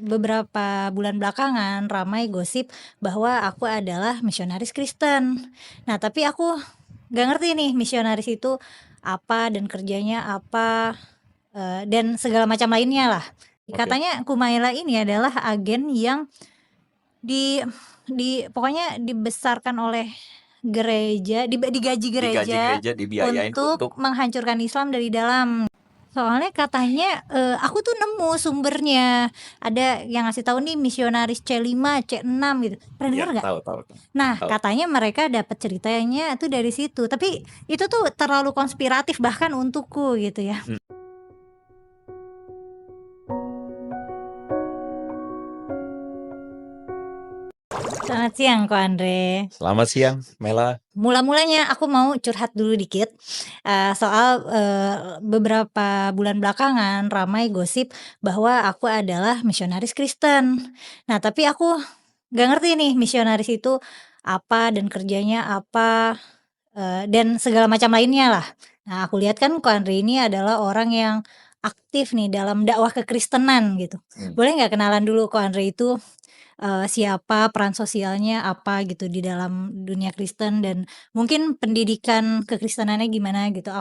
Beberapa bulan belakangan ramai gosip bahwa aku adalah misionaris Kristen. Nah, tapi aku nggak ngerti nih misionaris itu apa dan kerjanya apa, dan segala macam lainnya lah. Oke. Katanya Kumaila ini adalah agen yang di pokoknya dibesarkan oleh gereja, digaji Digaji gereja gereja, dibiayain untuk untuk menghancurkan Islam dari dalam. Soalnya katanya, aku tuh nemu sumbernya, ada yang ngasih tahu nih misionaris C5, C6 gitu, pernah ya dengar nggak? tahu tahu tahu. Nah, Tahu. katanya mereka dapat ceritanya tuh dari situ, tapi itu tuh terlalu konspiratif bahkan untukku gitu ya. Hmm. Selamat siang Ko Andre. Selamat siang, Mela. Mula-mulanya aku mau curhat dulu dikit, soal, beberapa bulan belakangan ramai gosip bahwa aku adalah misionaris Kristen. Nah, tapi aku nggak ngerti nih misionaris itu apa dan kerjanya apa, dan segala macam lainnya lah. Nah, aku lihat kan Ko Andre ini adalah orang yang aktif nih dalam dakwah kekristenan gitu. Hmm. Boleh nggak kenalan dulu Ko Andre itu siapa, peran sosialnya apa gitu di dalam dunia Kristen dan mungkin pendidikan kekristenannya gimana gitu.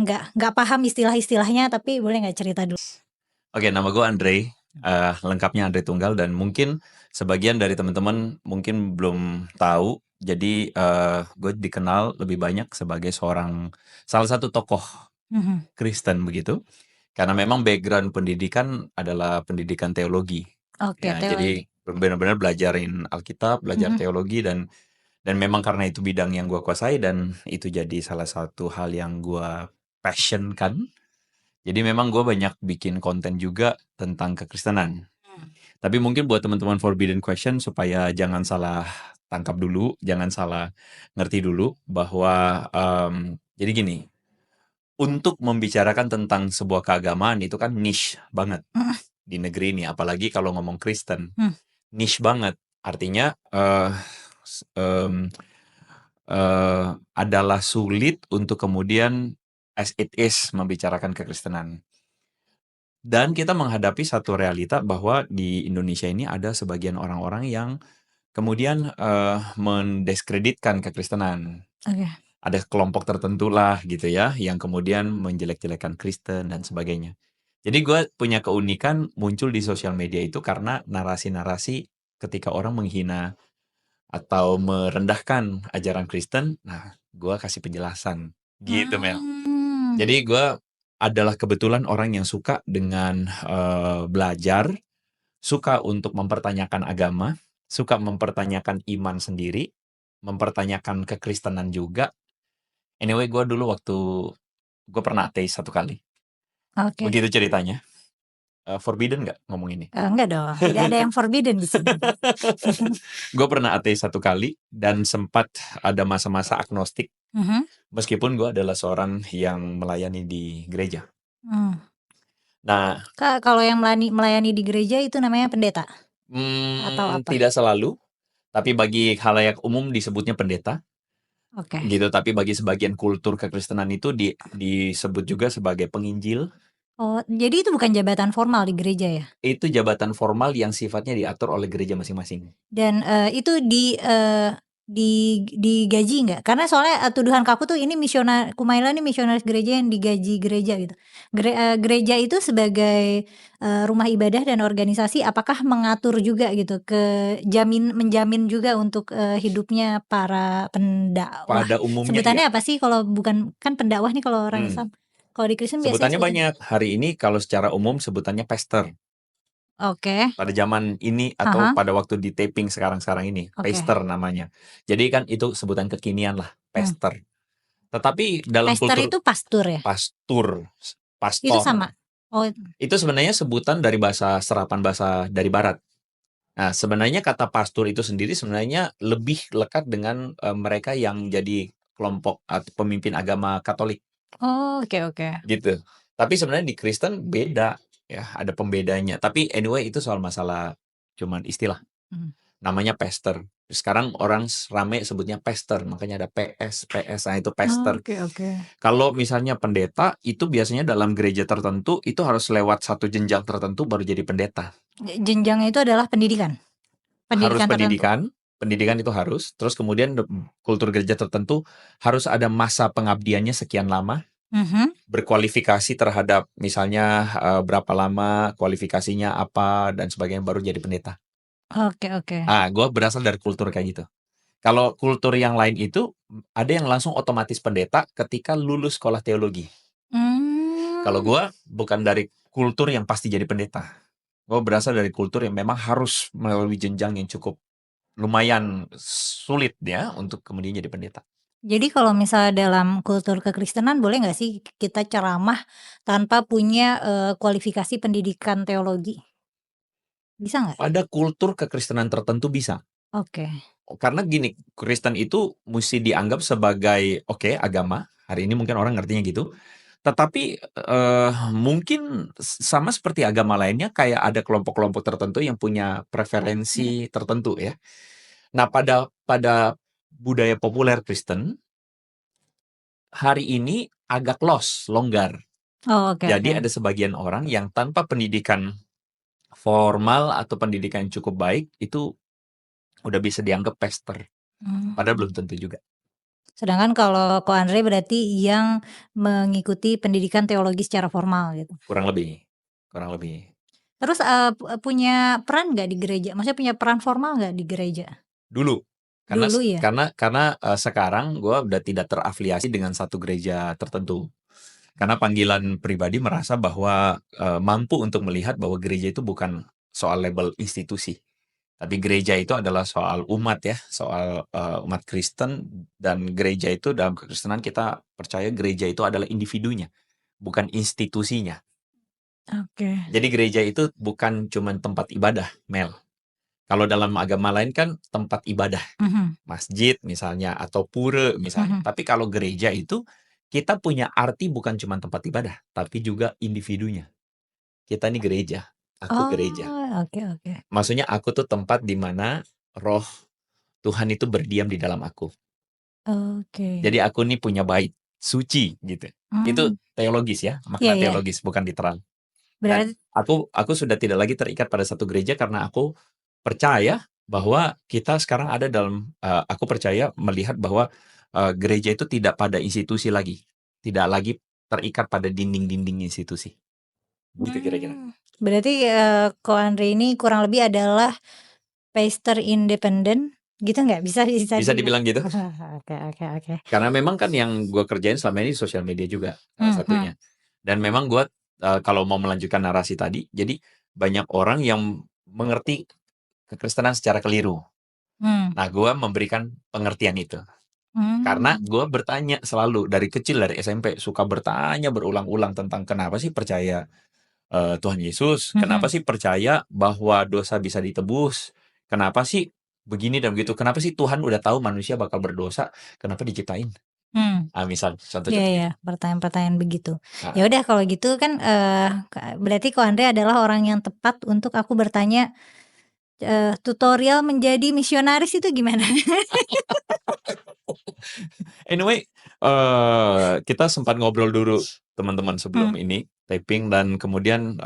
Nggak paham istilah-istilahnya tapi boleh nggak cerita dulu? Oke, nama gue Andre, lengkapnya Andre Tunggal, dan mungkin sebagian dari teman-teman mungkin belum tahu. Jadi gue dikenal lebih banyak sebagai salah satu tokoh Mhm. Kristen begitu, karena memang background pendidikan adalah pendidikan teologi. Oke, Ya, teologi. jadi benar-benar belajarin Alkitab, belajar Mhm. teologi, dan memang karena itu bidang yang gue kuasai dan itu jadi salah satu hal yang gue passion-kan. Jadi memang gue banyak bikin konten juga tentang kekristenan. Mmm. Tapi mungkin buat teman-teman Forbidden Question supaya jangan salah tangkap dulu, jangan salah ngerti dulu bahwa jadi gini, untuk membicarakan tentang sebuah keagamaan itu kan niche banget Mhm. di negeri ini, apalagi kalau ngomong Kristen. Mmm. Niche banget, artinya adalah sulit untuk kemudian as it is membicarakan kekristenan. Dan kita menghadapi satu realita bahwa di Indonesia ini ada sebagian orang-orang yang kemudian mendiskreditkan kekristenan. Oke. Ada kelompok tertentu lah gitu ya, yang kemudian menjelek-jelekan Kristen dan sebagainya. Jadi gue punya keunikan muncul di sosial media itu karena narasi-narasi ketika orang menghina atau merendahkan ajaran Kristen, nah gue kasih penjelasan gitu, Mel. Mmm. Jadi gue adalah kebetulan orang yang suka dengan belajar, suka untuk mempertanyakan agama, suka mempertanyakan iman sendiri, mempertanyakan kekristenan juga. Anyway, gue dulu waktu gue pernah ateis 1 kali. Oke. Begitu ceritanya. Forbidden nggak ngomong ini? Enggak dong, tidak ada yang forbidden di sini. Gue pernah ateis 1 kali dan sempat ada masa-masa agnostik, Mhm. meskipun gue adalah seorang yang melayani di gereja. Mmm. Nah, Kak, kalau yang melayani di gereja itu namanya pendeta atau apa? tidak selalu, tapi bagi khalayak umum disebutnya pendeta, Oke. gitu. Tapi bagi sebagian kultur kekristenan itu disebut juga sebagai penginjil. Oh, jadi itu bukan jabatan formal di gereja ya? Itu jabatan formal yang sifatnya diatur oleh gereja masing-masing. Dan, itu digaji nggak? Karena soalnya, tuduhan ke aku tuh ini Kumaila nih misionaris gereja yang digaji gereja gitu. Gereja itu sebagai, rumah ibadah dan organisasi apakah mengatur juga gitu menjamin juga untuk, hidupnya para pendakwah? Pada umumnya iya. Sebutannya apa sih kalau bukan kan pendakwah nih kalau orang Hmm. Islam. Kalau di Kristen biasanya Sebutannya sebutannya banyak. Hari ini kalau secara umum sebutannya pastor. oke. Pada zaman ini atau Ah. pada waktu di taping sekarang-sekarang ini, Oke. pastor namanya. Jadi kan itu sebutan kekinian lah, Mmm. pastor. Tetapi dalam Pastor kultur itu pastur ya? pastor, Itu sama? Oh. itu sebenarnya sebutan dari serapan bahasa dari barat. Nah, sebenarnya kata pastor itu sendiri sebenarnya lebih lekat dengan mereka yang jadi kelompok atau pemimpin agama Katolik Oh, oke oke. gitu. Tapi sebenarnya di Kristen beda ya, ada pembedanya. Tapi anyway itu soal masalah cuman istilah. Mhm. Namanya pastor. Sekarang orang rame sebutnya pastor, makanya ada PS, nah itu pastor. Oke oke. Kalau misalnya pendeta, itu biasanya dalam gereja tertentu, itu harus lewat satu jenjang tertentu baru jadi pendeta. Jenjangnya itu adalah pendidikan? Harus Pendidikan tertentu? pendidikan itu harus, terus kemudian kultur gereja tertentu harus ada masa pengabdiannya sekian lama, Mhm. berkualifikasi terhadap misalnya berapa lama, kualifikasinya apa, dan sebagainya, baru jadi pendeta. Oke oke. Gue berasal dari kultur kayak gitu. Kalau kultur yang lain itu, ada yang langsung otomatis pendeta ketika lulus sekolah teologi. Kalau Mmm. gue bukan dari kultur yang pasti jadi pendeta. Gue berasal dari kultur yang memang harus melalui jenjang yang cukup lumayan sulit ya untuk kemudian jadi pendeta. Jadi kalau misalnya dalam kultur kekristenan boleh nggak sih kita ceramah tanpa punya, kualifikasi pendidikan teologi? Bisa nggak? Pada kultur kekristenan tertentu bisa. Oke. Karena gini, Kristen itu mesti dianggap sebagai oke, agama. Hari ini mungkin orang ngertinya gitu. Tetapi, mungkin sama seperti agama lainnya kayak ada kelompok-kelompok tertentu yang punya preferensi tertentu ya. Nah, pada pada budaya populer Kristen, hari ini agak longgar. Oh, oke oke. Jadi ada sebagian orang yang tanpa pendidikan formal atau pendidikan yang cukup baik, itu udah bisa dianggap pastor, padahal Mmm. belum tentu juga. Sedangkan kalau Ko Andre berarti yang mengikuti pendidikan teologi secara formal gitu. Kurang lebih kurang lebih. Terus, punya peran nggak di gereja? Maksudnya punya peran formal nggak di gereja? Dulu, Dulu ya? sekarang gue udah tidak terafiliasi dengan satu gereja tertentu. Karena panggilan pribadi merasa bahwa, mampu untuk melihat bahwa gereja itu bukan soal label institusi, tapi gereja itu adalah soal umat ya, soal, umat Kristen, dan gereja itu dalam kekristenan kita percaya gereja itu adalah individunya, bukan institusinya. Oke. Jadi gereja itu bukan cuman tempat ibadah, Mel. Kalau dalam agama lain kan tempat ibadah, Mhm masjid misalnya atau pura misalnya. mhm. Tapi kalau gereja itu kita punya arti bukan cuma tempat ibadah, tapi juga individunya. Kita ini gereja, aku gereja. Oh, oke oke. Maksudnya aku tuh tempat di mana roh Tuhan itu berdiam di dalam aku. Oke. Jadi aku nih punya bait suci gitu. Itu Mmm. teologis ya, Iya makna iya. teologis bukan literal. Dan Berat aku sudah tidak lagi terikat pada satu gereja karena aku percaya bahwa kita sekarang ada dalam, aku percaya melihat bahwa, gereja itu tidak pada institusi lagi, tidak lagi terikat pada dinding-dinding institusi, gitu kira-kira. Berarti, Ko Andre ini kurang lebih adalah pastor independen, gitu nggak? Bisa bisa Bisa dibilang gitu, oke oke oke. karena memang kan yang gue kerjain selama ini sosial media juga salah Mhm. satunya. Dan memang gue, kalau mau melanjutkan narasi tadi, jadi banyak orang yang mengerti kekristenan secara keliru. Mmm. Nah, gue memberikan pengertian itu. Karena Mmm. gue bertanya selalu dari kecil, dari SMP, suka bertanya berulang-ulang tentang kenapa sih percaya, Tuhan Yesus, kenapa Mhm. sih percaya bahwa dosa bisa ditebus, kenapa sih begini dan begitu, kenapa sih Tuhan udah tahu manusia bakal berdosa, kenapa diciptain? Mmm. Misal Iya contoh-contoh iya, gitu. pertanyaan-pertanyaan begitu. Ya Heeh. udah kalau gitu kan, berarti Ko Andre adalah orang yang tepat untuk aku bertanya, tutorial menjadi misionaris itu gimana? Anyway, kita sempat ngobrol dulu teman-teman sebelum Mmm. ini taping, dan kemudian,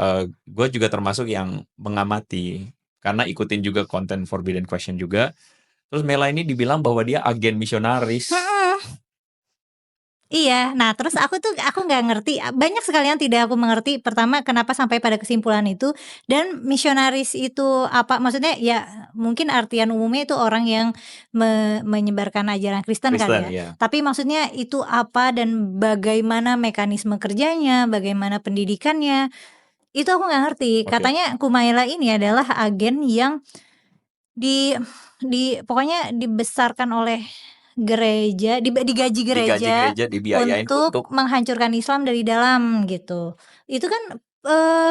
gue juga termasuk yang mengamati, karena ikutin juga konten Forbidden Question juga. Terus Mela ini dibilang bahwa dia agen misionaris. Mhm. Iya. Nah, terus aku nggak ngerti, banyak sekali yang tidak aku mengerti. Pertama, kenapa sampai pada kesimpulan itu, dan misionaris itu apa? Maksudnya ya mungkin artian umumnya itu orang yang menyebarkan ajaran Kristen kali Kristen, ya. ya. Tapi maksudnya itu apa dan bagaimana mekanisme kerjanya, bagaimana pendidikannya, itu aku nggak ngerti. Oke. Katanya Kumaila ini adalah agen yang di pokoknya dibesarkan oleh gereja, digaji Digaji gereja gereja, dibiayain untuk untuk menghancurkan Islam dari dalam gitu. Itu kan,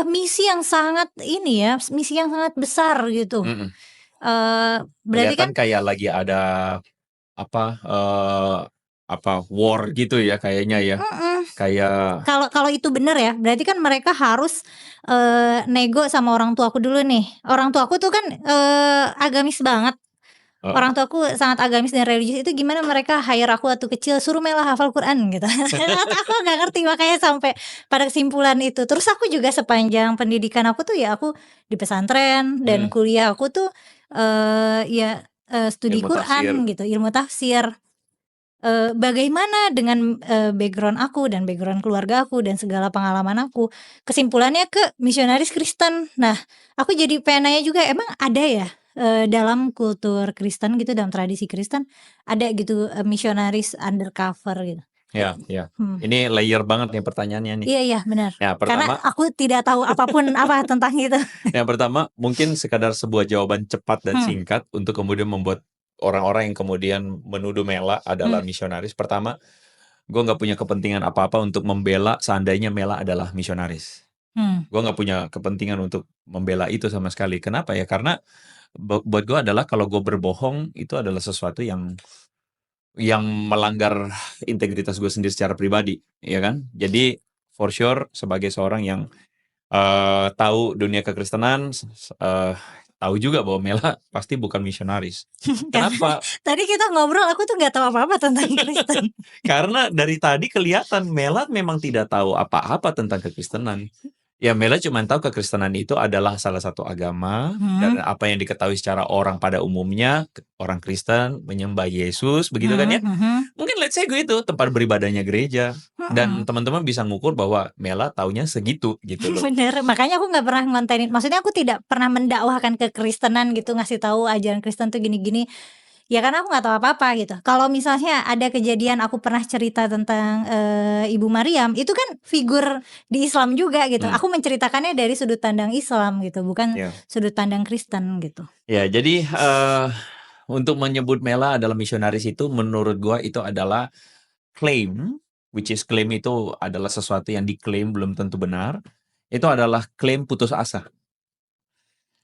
misi yang sangat ini ya, misi yang sangat besar gitu. mhm, Berarti kan kelihatan kayak lagi ada apa, war gitu ya kayaknya ya. mhm, Kayak kalau kalau itu bener ya, berarti kan mereka harus, nego sama orang tuaku dulu nih. Orang tuaku tuh kan, agamis banget. Heeh. orang tuaku sangat agamis dan religius, itu gimana mereka hire aku waktu kecil, suruh Mela hafal Quran gitu. Aku nggak ngerti makanya sampai pada kesimpulan itu. Terus aku juga sepanjang pendidikan aku tuh ya aku di pesantren dan Mhm, kuliah aku tuh, ya, studi ilmu tafsir. Quran gitu, ilmu tafsir. Bagaimana dengan, background aku dan background keluarga aku dan segala pengalaman aku, kesimpulannya ke misionaris Kristen. Nah, aku jadi pengen nanya juga, emang ada ya, dalam kultur Kristen gitu, dalam tradisi Kristen, ada gitu, misionaris undercover gitu? Ya, ya. Hmm. Ini layer banget nih pertanyaannya nih. Iya iya, benar. Ya, Karena pertama aku tidak tahu apapun apa tentang itu. yang pertama mungkin sekadar sebuah jawaban cepat dan Hmm, singkat untuk kemudian membuat orang-orang yang kemudian menuduh Mela adalah hmm, misionaris. Pertama, gue nggak punya kepentingan apa-apa untuk membela seandainya Mela adalah misionaris. hmm. Gue nggak punya kepentingan untuk membela itu sama sekali. Kenapa ya? Karena buat gue adalah kalau gue berbohong itu adalah sesuatu yang melanggar integritas gue sendiri secara pribadi, ya kan? Jadi for sure sebagai seorang yang tahu dunia kekristenan, tahu juga bahwa Mela pasti bukan misionaris. Karena Kenapa? tadi kita ngobrol aku tuh nggak tahu apa-apa tentang Kristen. Karena dari tadi kelihatan Mela memang tidak tahu apa-apa tentang kekristenan. Ya Mela cuma tahu kekristenan itu adalah salah satu agama dan Hmm, apa yang diketahui secara orang pada umumnya, orang Kristen menyembah Yesus, begitu kan hmm, ya? hmm, Mungkin let's say itu tempat beribadahnya gereja dan hmm. teman-teman bisa ngukur bahwa Mela taunya segitu gitu loh. Bener, makanya aku nggak pernah ngontenin, maksudnya aku tidak pernah mendakwahkan kekristenan gitu, ngasih tahu ajaran Kristen tuh gini-gini, ya karena aku nggak tahu apa-apa gitu. Kalau misalnya ada kejadian aku pernah cerita tentang, Ibu Maryam, itu kan figur di Islam juga gitu, Hmm, aku menceritakannya dari sudut pandang Islam gitu, bukan ya. sudut pandang Kristen gitu. Ya, jadi untuk menyebut Mela adalah misionaris itu menurut gua itu adalah claim, which is claim itu adalah sesuatu yang diklaim belum tentu benar. Itu adalah klaim putus asa.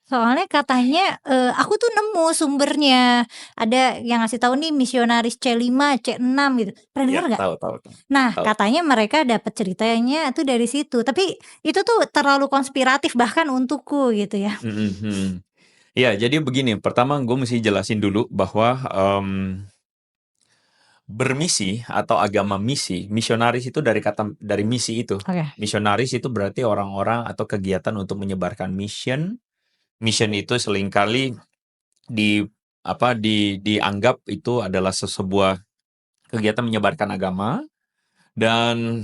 Soalnya katanya, aku tuh nemu sumbernya, ada yang ngasih tahu nih misionaris C5, C6 gitu, pernah Ya, dengar nggak? tahu tahu tahu. Nah, Tahu. katanya mereka dapat ceritanya tuh dari situ, tapi itu tuh terlalu konspiratif bahkan untukku gitu ya. Mhm, mhm. Ya, jadi begini, pertama gue mesti jelasin dulu bahwa bermisi atau agama misi, misionaris itu dari misi itu. Oke. Misionaris itu berarti orang-orang atau kegiatan untuk menyebarkan mission. Mission itu seringkali di dianggap itu adalah sebuah kegiatan menyebarkan agama dan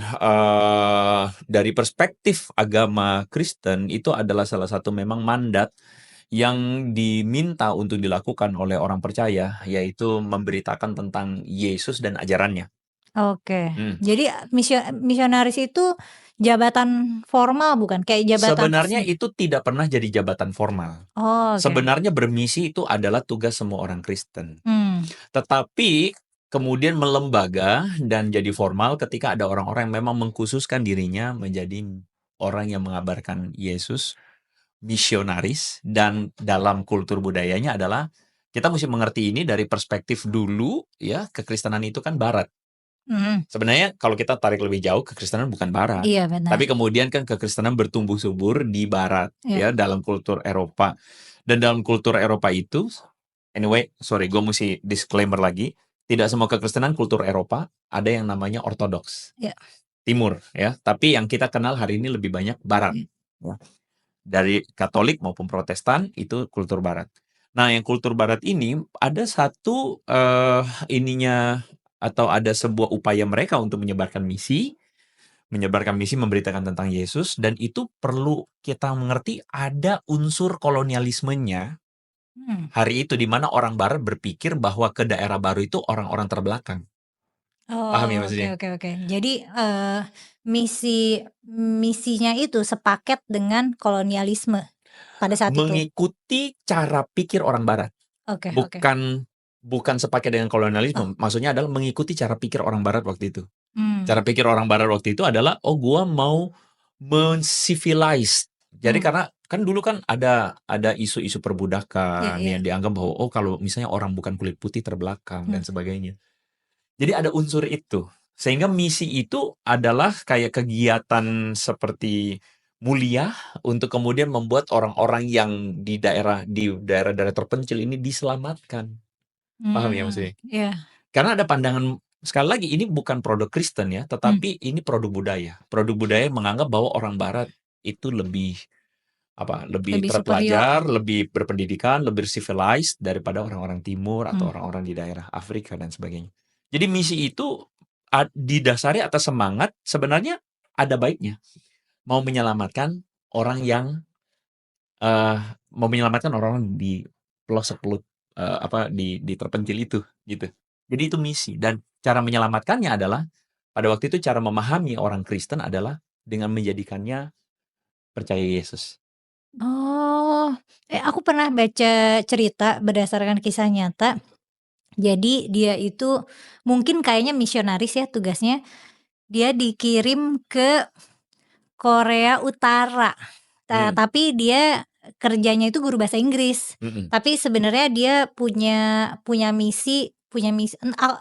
dari perspektif agama Kristen itu adalah salah satu memang mandat yang diminta untuk dilakukan oleh orang percaya, yaitu memberitakan tentang Yesus dan ajarannya. Oke. Hmm. Jadi misionaris itu jabatan formal bukan? Kayak jabatan Sebenarnya resmi? itu tidak pernah jadi jabatan formal. Oh, oke. Sebenarnya bermisi itu adalah tugas semua orang Kristen. Mmm, Tetapi kemudian melembaga dan jadi formal ketika ada orang-orang yang memang mengkhususkan dirinya menjadi orang yang mengabarkan Yesus, misionaris, dan dalam kultur budayanya adalah kita mesti mengerti ini dari perspektif dulu ya, kekristenan itu kan barat. mhm. Sebenarnya kalau kita tarik lebih jauh, kekristenan bukan barat. Iya benar. Tapi kemudian kan kekristenan bertumbuh subur di barat Iya. ya, dalam kultur Eropa. Dan dalam kultur Eropa itu anyway, sorry, gue mesti disclaimer lagi. Tidak semua kekristenan kultur Eropa ada yang namanya ortodoks, Iya. timur ya. Tapi yang kita kenal hari ini lebih banyak barat. Ya. Dari Katolik maupun Protestan itu kultur barat. Nah, yang kultur barat ini ada satu ininya atau ada sebuah upaya mereka untuk menyebarkan misi memberitakan tentang Yesus dan itu perlu kita mengerti ada unsur kolonialismenya Mmm. hari itu di mana orang barat berpikir bahwa ke daerah baru itu orang-orang terbelakang. Paham ya Oh, oke maksudnya? oke oke. Jadi, misinya itu sepaket dengan kolonialisme pada saat itu? Mengikuti cara pikir orang barat. Oke oke. Bukan bukan sepaket dengan Oh, kolonialisme, maksudnya adalah mengikuti cara pikir orang barat waktu itu. mmm, Cara pikir orang barat waktu itu adalah, "Oh, gua mau men-civilize." Jadi mmm, karena kan dulu kan ada isu-isu iya perbudakan iya, yang dianggap bahwa, oh kalau misalnya orang bukan kulit putih terbelakang mmm, dan sebagainya. Jadi ada unsur itu. Sehingga misi itu adalah kayak kegiatan seperti mulia untuk kemudian membuat orang-orang yang di daerah-daerah terpencil ini diselamatkan. Paham ya maksudnya? Iya. Karena ada pandangan sekali lagi ini bukan produk Kristen ya, Mmm, tetapi ini produk budaya. Produk budaya menganggap bahwa orang barat itu lebih lebih lebih superior. terpelajar, lebih berpendidikan, lebih civilized daripada orang-orang timur atau Mmm. orang-orang di daerah Afrika dan sebagainya. Jadi misi itu didasari atas semangat sebenarnya ada baiknya. Mau menyelamatkan orang yang Eee, mau menyelamatkan orang-orang di pelosok di terpencil itu, gitu. Jadi itu misi dan cara menyelamatkannya adalah, pada waktu itu cara memahami orang Kristen adalah dengan menjadikannya percaya Yesus. Oh, aku pernah baca cerita berdasarkan kisah nyata. Jadi dia itu mungkin kayaknya misionaris ya tugasnya, dia dikirim ke Korea Utara, Mmm, tapi dia kerjanya itu guru bahasa Inggris. mhm. Tapi sebenarnya dia punya misi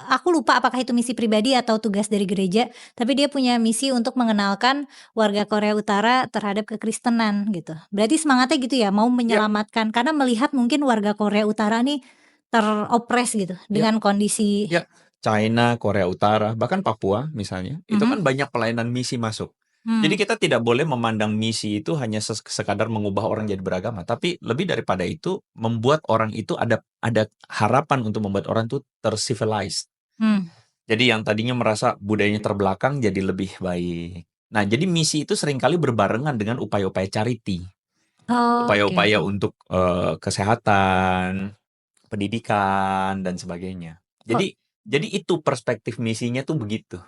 aku lupa apakah itu misi pribadi atau tugas dari gereja, tapi dia punya misi untuk mengenalkan warga Korea Utara terhadap kekristenan gitu. Berarti semangatnya gitu ya, mau Iya, menyelamatkan karena melihat mungkin warga Korea Utara nih teropres gitu iya, dengan kondisi. iya. China, Korea Utara, bahkan Papua misalnya, itu Mhm, kan banyak pelayanan misi masuk. Jadi mmm, kita tidak boleh memandang misi itu hanya sekadar mengubah orang jadi beragama, tapi lebih daripada itu, membuat orang itu ada harapan untuk membuat orang itu ter-civilized. mmm. Jadi yang tadinya merasa budayanya terbelakang jadi lebih baik. Nah, jadi misi itu seringkali berbarengan dengan upaya-upaya charity, Oke, upaya-upaya oke. untuk, kesehatan, pendidikan, dan sebagainya. Kok Jadi itu perspektif misinya tuh begitu.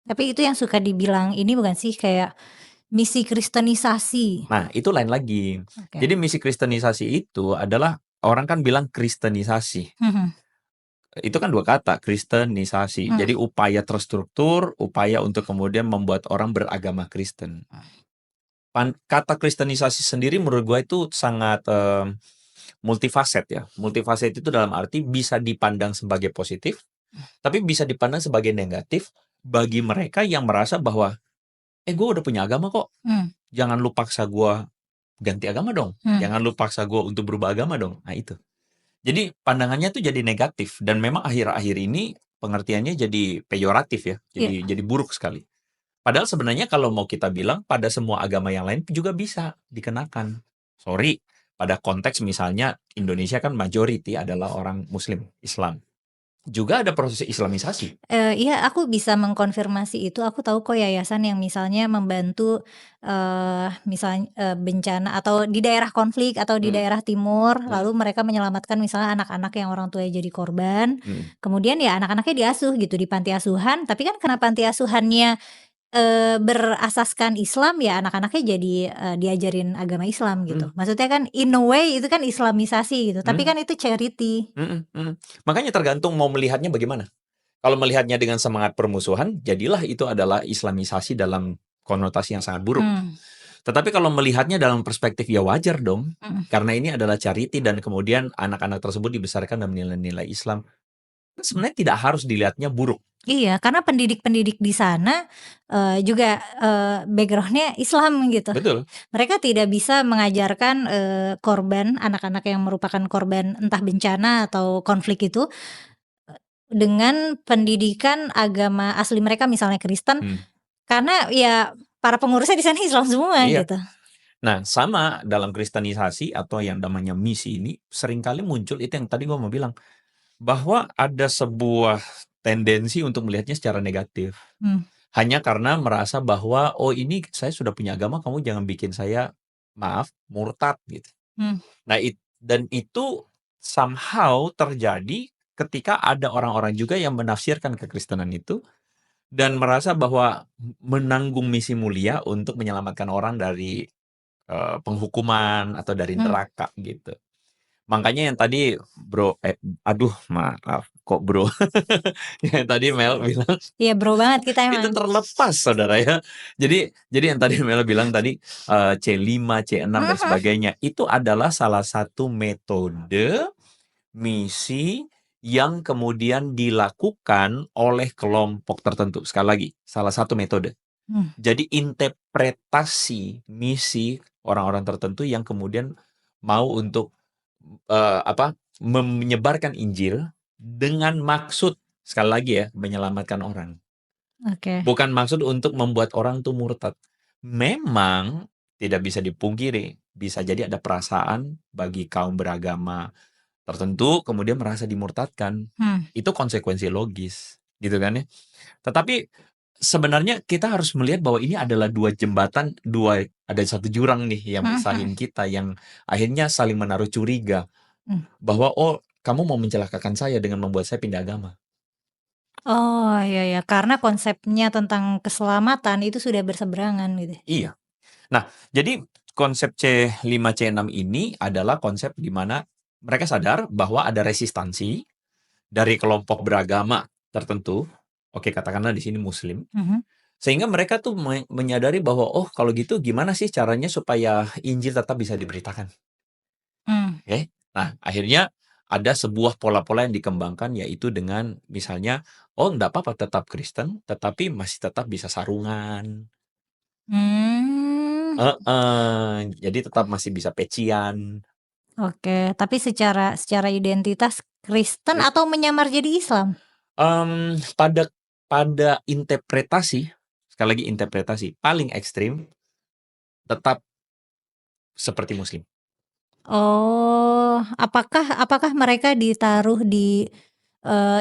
tapi itu yang suka dibilang ini bukan sih, kayak misi kristenisasi? Nah, itu lain lagi. Oke. Jadi misi kristenisasi itu adalah orang kan bilang kristenisasi. Mhm, Itu kan 2 kata, kristenisasi. mmm, Jadi upaya terstruktur, upaya untuk kemudian membuat orang beragama Kristen. Kata kristenisasi sendiri menurut gue itu sangat, multifaset ya. Multifaset itu dalam arti bisa dipandang sebagai positif, tapi bisa dipandang sebagai negatif bagi mereka yang merasa bahwa, gue udah punya agama kok, mmm, jangan lu paksa gue ganti agama dong, mmm, jangan lu paksa gue untuk berubah agama dong." Nah itu. Jadi pandangannya tuh jadi negatif dan memang akhir-akhir ini pengertiannya jadi peyoratif ya, iya, jadi buruk sekali. Padahal sebenarnya kalau mau kita bilang pada semua agama yang lain juga bisa dikenakan. Sorry, pada konteks misalnya Indonesia kan majority adalah orang Muslim, Islam. Juga ada proses Islamisasi. iya aku bisa mengkonfirmasi itu, aku tahu kok yayasan yang misalnya membantu, bencana atau di daerah konflik atau di Mhm, daerah timur, mhm, lalu mereka menyelamatkan misalnya anak-anak yang orang tuanya jadi korban, mhm, kemudian ya anak-anaknya diasuh gitu di panti asuhan, tapi kan karena panti asuhannya berasaskan Islam, ya anak-anaknya jadi, diajarin agama Islam gitu. mhm, Maksudnya kan in a way itu kan Islamisasi gitu, tapi mhm, kan itu charity. mhm, mhm. Makanya tergantung mau melihatnya bagaimana. Kalau melihatnya dengan semangat permusuhan, jadilah itu adalah Islamisasi dalam konotasi yang sangat buruk. Mmm, Tetapi kalau melihatnya dalam perspektif, ya wajar dong, mhm. karena ini adalah charity dan kemudian anak-anak tersebut dibesarkan dalam nilai-nilai Islam. Sebenarnya tidak harus dilihatnya buruk. Iya, karena pendidik-pendidik di sana, juga, background-nya Islam gitu. Betul. Mereka tidak bisa mengajarkan, anak-anak yang merupakan korban entah bencana atau konflik itu, dengan pendidikan agama asli mereka misalnya Kristen, Hmm, karena ya para pengurusnya di sana Islam semua iya. gitu. Nah, sama dalam kristenisasi atau yang namanya misi ini seringkali muncul itu yang tadi gua mau bilang, bahwa ada sebuah tendensi untuk melihatnya secara negatif. Mmm, Hanya karena merasa bahwa, "Oh ini saya sudah punya agama, kamu jangan bikin saya, maaf, murtad," gitu. mmm, Nah dan itu somehow terjadi ketika ada orang-orang juga yang menafsirkan kekristenan itu dan merasa bahwa menanggung misi mulia untuk menyelamatkan orang dari, penghukuman atau dari mmm. neraka gitu. Makanya yang tadi aduh maaf kok Bro, yang tadi Mel bilang Iya bro banget kita itu emang. terlepas Saudara ya. Jadi yang tadi Mel bilang tadi, C5, C6 dan Mhm, sebagainya, itu adalah salah satu metode misi yang kemudian dilakukan oleh kelompok tertentu. Sekali lagi, salah satu metode. mmm, Jadi interpretasi misi orang-orang tertentu yang kemudian mau untuk, menyebarkan Injil dengan maksud, sekali lagi ya, menyelamatkan orang. Oke. Bukan maksud untuk membuat orang tuh murtad. Memang tidak bisa dipungkiri, bisa jadi ada perasaan bagi kaum beragama tertentu kemudian merasa dimurtadkan. Hmm. Itu konsekuensi logis, gitu kan ya. Tetapi sebenarnya kita harus melihat bahwa ini adalah dua jembatan, ada satu jurang nih yang Mhm mhm. misahin kita, yang akhirnya saling menaruh curiga Mmm. bahwa, "Oh, kamu mau mencelakakan saya dengan membuat saya pindah agama." Oh, iya ya, karena konsepnya tentang keselamatan itu sudah berseberangan gitu ya? Iya. Nah, jadi konsep C5C6 ini adalah konsep di mana mereka sadar bahwa ada resistansi dari kelompok beragama tertentu, oke katakanlah di sini muslim, Mhm. sehingga mereka tuh menyadari bahwa, "Oh, kalau gitu gimana sih caranya supaya Injil tetap bisa diberitakan?" Mmm. Oke. Nah, akhirnya ada sebuah pola-pola yang dikembangkan, yaitu dengan misalnya, "Oh, nggak apa-apa tetap Kristen, tetapi masih tetap bisa sarungan." Mmm. Jadi tetap masih bisa pecian. Oke, tapi secara secara identitas Kristen Kris atau menyamar jadi Islam? pada pada interpretasi, sekali lagi interpretasi, paling ekstrim, tetap seperti muslim. Oh, apakah apakah mereka ditaruh di,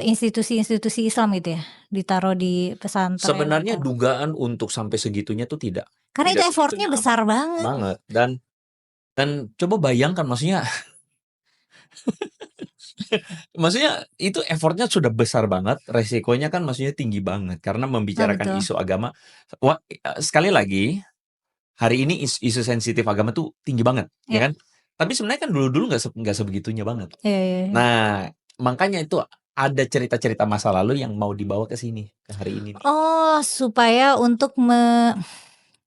institusi-institusi Islam gitu ya? Ditaruh di pesantren Sebenarnya atau dugaan untuk sampai segitunya tuh tidak. karena itu Tidak effort-nya segitunya amat. besar banget. Banget. Dan coba bayangkan maksudnya maksudnya itu effortnya sudah besar banget, resikonya kan maksudnya tinggi banget karena Oh, membicarakan betul. isu agama. Sekali lagi, hari ini isu sensitif agama tuh tinggi banget, ya Iya. kan? Tapi sebenarnya kan dulu-dulu nggak sebegitunya banget. Iya iya iya. Nah, makanya itu ada cerita-cerita masa lalu yang mau dibawa ke sini, ke hari ini nih. Oh, supaya untuk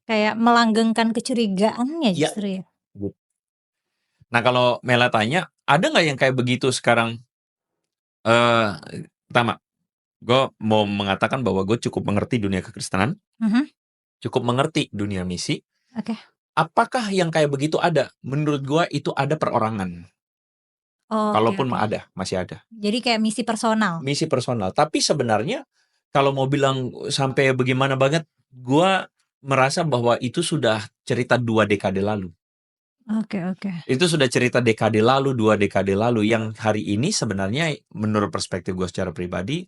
kayak melanggengkan kecurigaannya Iya. justru ya? Nah, kalau Mela tanya, ada nggak yang kayak begitu sekarang? Eee, Pertama, gue mau mengatakan bahwa gue cukup mengerti dunia kekristenan, Mhm. cukup mengerti dunia misi. Oke. Apakah yang kayak begitu ada? Menurut gue itu ada perorangan. Oke Kalaupun oke. masih ada. Jadi kayak misi personal? Misi personal. Tapi sebenarnya kalau mau bilang sampai bagaimana banget, gue merasa bahwa itu sudah cerita 2 dekade lalu. Oke oke. Itu sudah cerita dekade lalu, 2 dekade lalu, yang hari ini sebenarnya menurut perspektif gue secara pribadi,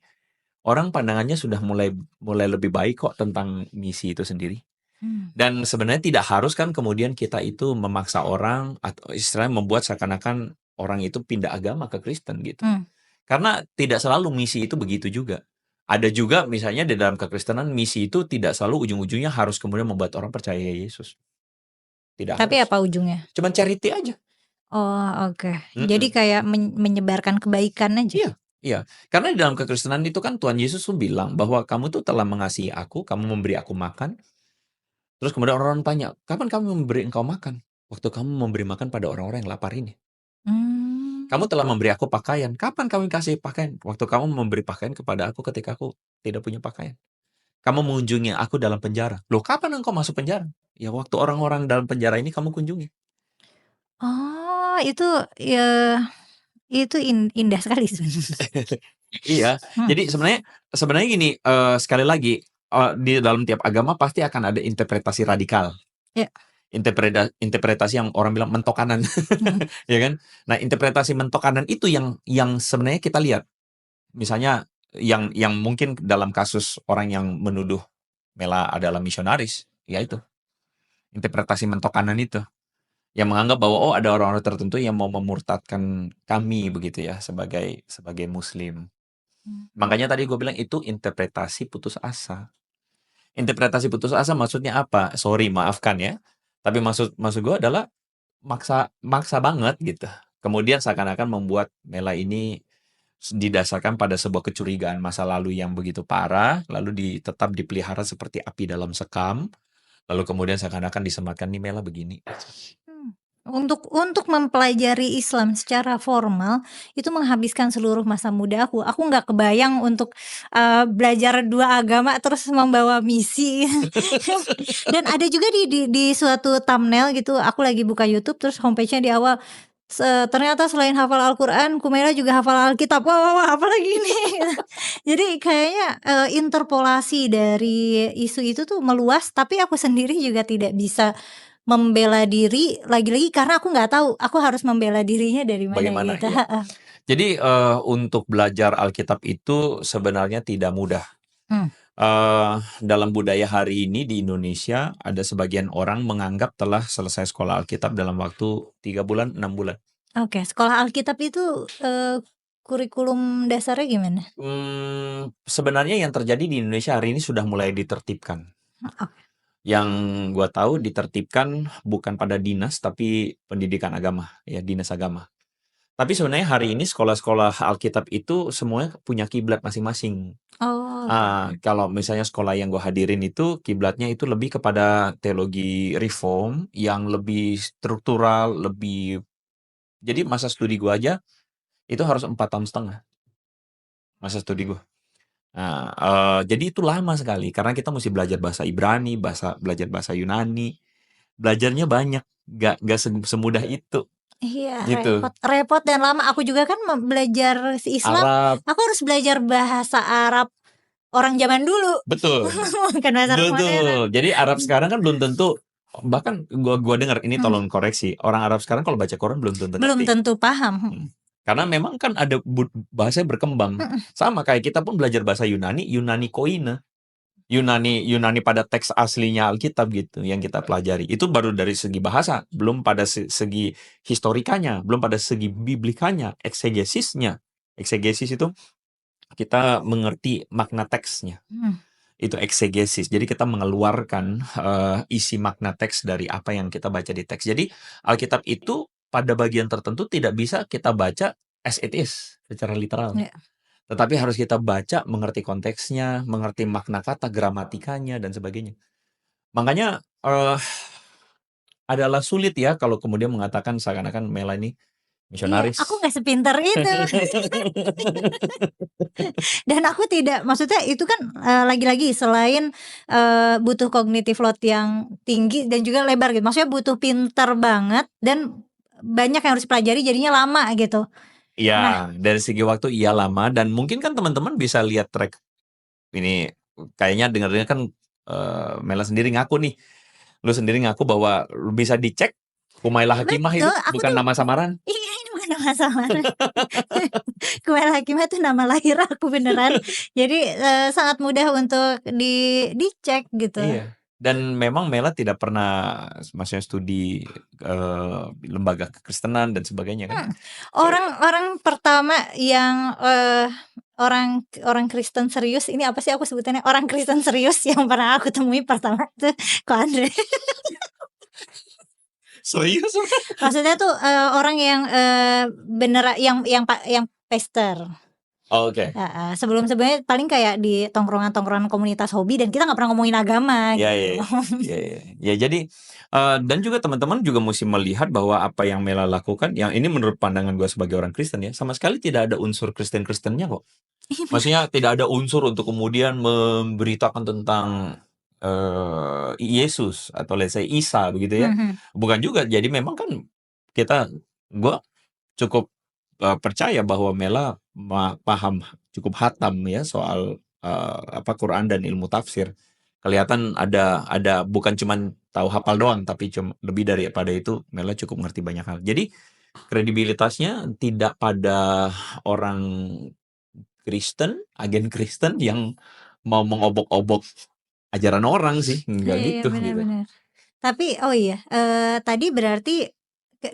orang pandangannya sudah mulai mulai lebih baik kok tentang misi itu sendiri. Mmm. Dan sebenarnya tidak harus kan kemudian kita itu memaksa orang atau istilahnya membuat seakan-akan orang itu pindah agama ke Kristen gitu. Mmm. Karena tidak selalu misi itu begitu juga. Ada juga misalnya di dalam kekristenan misi itu tidak selalu ujung-ujungnya harus kemudian membuat orang percaya Yesus. Tidak Tapi harus. apa ujungnya? Cuman charity aja. Oh, oke. Jadi Mhm. kayak menyebarkan kebaikan aja? Iya, iya. Karena di dalam kekristenan itu kan Tuhan Yesus tuh bilang bahwa kamu tuh telah mengasihi aku, kamu memberi aku makan. Terus kemudian orang-orang tanya, "Kapan kami memberi engkau makan?" "Waktu kamu memberi makan pada orang-orang yang lapar ini." "Kamu Mmm. telah memberi aku pakaian." "Kapan kami kasih pakaian?" "Waktu kamu memberi pakaian kepada aku ketika aku tidak punya pakaian." "Kamu mengunjungi aku dalam penjara." "Loh, kapan engkau masuk penjara?" "Ya waktu orang-orang dalam penjara ini kamu kunjungi." Oh, ya itu indah sekali sebenarnya. Iya, Hmm. jadi sebenarnya sebenarnya gini, sekali lagi, di dalam tiap agama pasti akan ada interpretasi radikal. Ya. Interpretasi yang orang bilang mentok kanan, Mhm. ya kan? Nah, interpretasi mentok kanan itu yang sebenarnya kita lihat. Misalnya yang mungkin dalam kasus orang yang menuduh Mela adalah misionaris, ya itu, interpretasi mentok kanan itu, yang menganggap bahwa, oh ada orang-orang tertentu yang mau memurtadkan kami begitu ya, sebagai sebagai muslim. Mhm. Makanya tadi gue bilang itu interpretasi putus asa. Interpretasi putus asa maksudnya apa? Sorry, maafkan ya, tapi maksud maksud gue adalah maksa maksa banget gitu. Kemudian seakan-akan membuat Mela ini didasarkan pada sebuah kecurigaan masa lalu yang begitu parah, lalu tetap dipelihara seperti api dalam sekam, lalu kemudian seakan-akan disematkan, "Nih Mela begini." Mmm. Untuk mempelajari Islam secara formal, itu menghabiskan seluruh masa muda aku. Aku nggak kebayang untuk, belajar 2 agama terus membawa misi. Dan ada juga di suatu thumbnail gitu, aku lagi buka YouTube terus homepage-nya di awal, Ternyata selain hafal Al-Qur'an, Kumaila juga hafal Alkitab. Wah wah wah, apalagi ini? Jadi kayaknya, interpolasi dari isu itu tuh meluas, tapi aku sendiri juga tidak bisa membela diri, lagi-lagi karena aku nggak tahu, aku harus membela dirinya dari mana Bagaimana? gitu, Ya. heeh. Jadi, untuk belajar Alkitab itu sebenarnya tidak mudah. Mmm, Dalam budaya hari ini di Indonesia, ada sebagian orang menganggap telah selesai sekolah Alkitab dalam waktu 3 bulan, 6 bulan. oke. Sekolah Alkitab itu, kurikulum dasarnya gimana? Sebenarnya yang terjadi di Indonesia hari ini sudah mulai ditertibkan. Heeh. Yang gua tahu ditertibkan bukan pada dinas, tapi pendidikan agama, ya, dinas agama. Tapi sebenarnya hari ini sekolah-sekolah Alkitab itu semuanya punya kiblat masing-masing. Oh, oke. Kalau misalnya sekolah yang gue hadirin itu kiblatnya itu lebih kepada teologi reform yang lebih struktural, lebih jadi masa studi gue aja itu harus 4 tahun setengah masa studi gue. Nah, jadi itu lama sekali karena kita mesti belajar bahasa Ibrani, belajar bahasa Yunani, belajarnya banyak, nggak semudah itu, Iya, gitu. repot repot dan lama. Aku juga kan belajar Islam, Arab, aku harus belajar bahasa Arab orang zaman dulu, betul. bukan bahasa Arab modern. Betul. Jadi Arab sekarang kan belum tentu bahkan gua dengar ini Mhm, tolong koreksi, orang Arab sekarang kalau baca Quran belum tentu belum ngerti. tentu paham, Karena memang kan ada bahasanya berkembang. mhm. Sama kayak kita pun belajar bahasa Yunani, Yunani Koine. Yunani Yunani pada teks aslinya Alkitab gitu yang kita pelajari. Itu baru dari segi bahasa, belum pada segi historikanya, belum pada segi biblikanya, eksegesisnya. Eksegesis itu kita mengerti makna teksnya. Mhm. Itu eksegesis. Jadi kita mengeluarkan isi makna teks dari apa yang kita baca di teks. Jadi Alkitab itu pada bagian tertentu tidak bisa kita baca as it is secara literal. Ya. Tetapi harus kita baca, mengerti konteksnya, mengerti makna kata, gramatikanya dan sebagainya. Makanya adalah sulit ya kalau kemudian mengatakan seakan-akan Mela ini Iya, aku misionaris. nggak sepinter itu. Dan aku tidak, maksudnya itu kan, lagi-lagi selain, butuh cognitive load yang tinggi dan juga lebar gitu, maksudnya butuh pinter banget dan banyak yang harus dipelajari jadinya lama gitu. Nah, Iya, dari segi waktu iya lama dan mungkin kan teman-teman bisa lihat track ini kayaknya dengar-dengar kan Mela sendiri ngaku nih. Lu sendiri ngaku bahwa lu bisa dicek Humaila Hakimah itu betul, aku bukan tuh nama samaran. iya, ini bukan nama samaran. Kumail Hakimah itu nama lahir aku beneran. Jadi, sangat mudah untuk dicek gitu. Iya. Dan memang Mela tidak pernah maksudnya studi lembaga kekristenan dan sebagainya kan. Mhm, So, orang pertama yang, orang orang Kristen serius, ini apa sih aku sebutannya, orang Kristen serius yang pernah aku temui pertama itu Ko Andre. serius? Maksudnya tuh, orang yang, yang pastor, Oke. heeh, sebelum-sebelumnya paling kayak di tongkrongan-tongkrongan komunitas hobi dan kita nggak pernah ngomongin agama Ya, gitu. ya, ya, ya. Ya, jadi dan juga teman-teman juga mesti melihat bahwa apa yang Mela lakukan, yang ini menurut pandangan gue sebagai orang Kristen ya, sama sekali tidak ada unsur Kristen-Kristennya kok. Iya bener, Maksudnya tidak ada unsur untuk kemudian memberitakan tentang Yesus atau let's say Isa begitu ya. mhm, Bukan juga. Jadi memang kan kita gua cukup percaya bahwa Mela paham cukup hatam ya soal apa Quran dan ilmu tafsir. Kelihatan ada bukan cuman tahu hafal doang tapi lebih daripada itu Mela cukup ngerti banyak hal. Jadi kredibilitasnya tidak pada orang Kristen, agen Kristen yang mau mengobok-obok ajaran orang sih, iya nggak iya, gitu, bener gitu. bener. Tapi oh iya, tadi berarti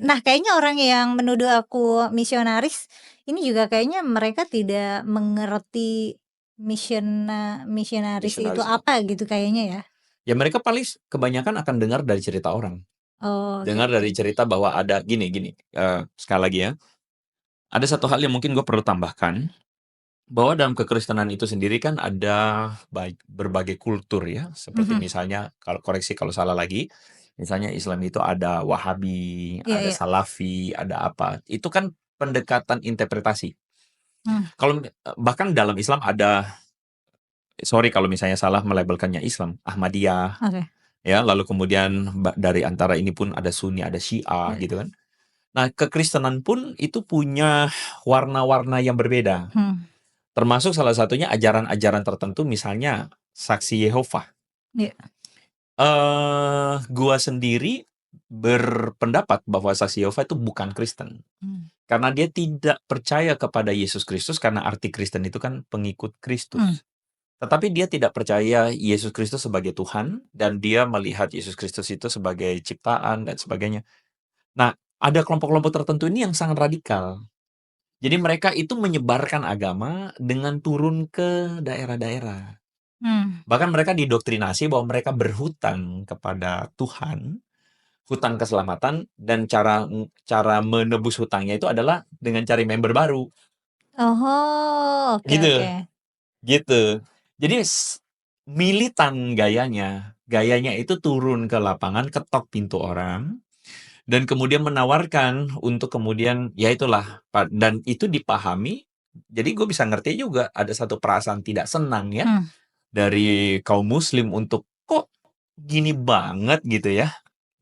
nah kayaknya orang yang menuduh aku misionaris, ini juga kayaknya mereka tidak mengerti misionaris itu Misionaris itu. apa gitu kayaknya ya? Ya mereka paling kebanyakan akan dengar dari cerita orang. Oh Dengar gitu. dari cerita bahwa ada gini gini, sekali lagi ya, ada satu hal yang mungkin gue perlu tambahkan, bahwa dalam kekristenan itu sendiri kan ada berbagai kultur ya, seperti Mhm, misalnya kalau koreksi kalau salah lagi, misalnya Islam itu ada Wahabi, iya ada iya, Salafi, ada apa, itu kan pendekatan interpretasi. mmm, Kalau bahkan dalam Islam ada, sorry kalau misalnya salah melabelkannya Islam, Ahmadiyah, oke, ya, lalu kemudian dari antara ini pun ada Sunni, ada Syiah iya, gitu kan. Nah, kekristenan pun itu punya warna-warna yang berbeda. Hmm. Termasuk salah satunya ajaran-ajaran tertentu, misalnya saksi Yehova. Iya. Gua sendiri berpendapat bahwa saksi Yehova itu bukan Kristen. Hmm. Karena dia tidak percaya kepada Yesus Kristus, karena arti Kristen itu kan pengikut Hmm. Kristus. Tetapi dia tidak percaya Yesus Kristus sebagai Tuhan, dan dia melihat Yesus Kristus itu sebagai ciptaan dan sebagainya. Nah, ada kelompok-kelompok tertentu ini yang sangat radikal. Jadi mereka itu menyebarkan agama dengan turun ke daerah-daerah. Hmm. Bahkan mereka didoktrinasi bahwa mereka berhutang kepada Tuhan, hutang keselamatan, dan cara cara menebus hutangnya itu adalah dengan cari member baru. Oh, oke Gitu, oke. gitu. Jadi militan gayanya. Gayanya itu turun ke lapangan, ketok pintu orang, dan kemudian menawarkan untuk kemudian, ya itulah, dan itu dipahami. Jadi gue bisa ngerti juga ada satu perasaan tidak senang ya Hmm. dari kaum muslim untuk kok gini banget gitu ya,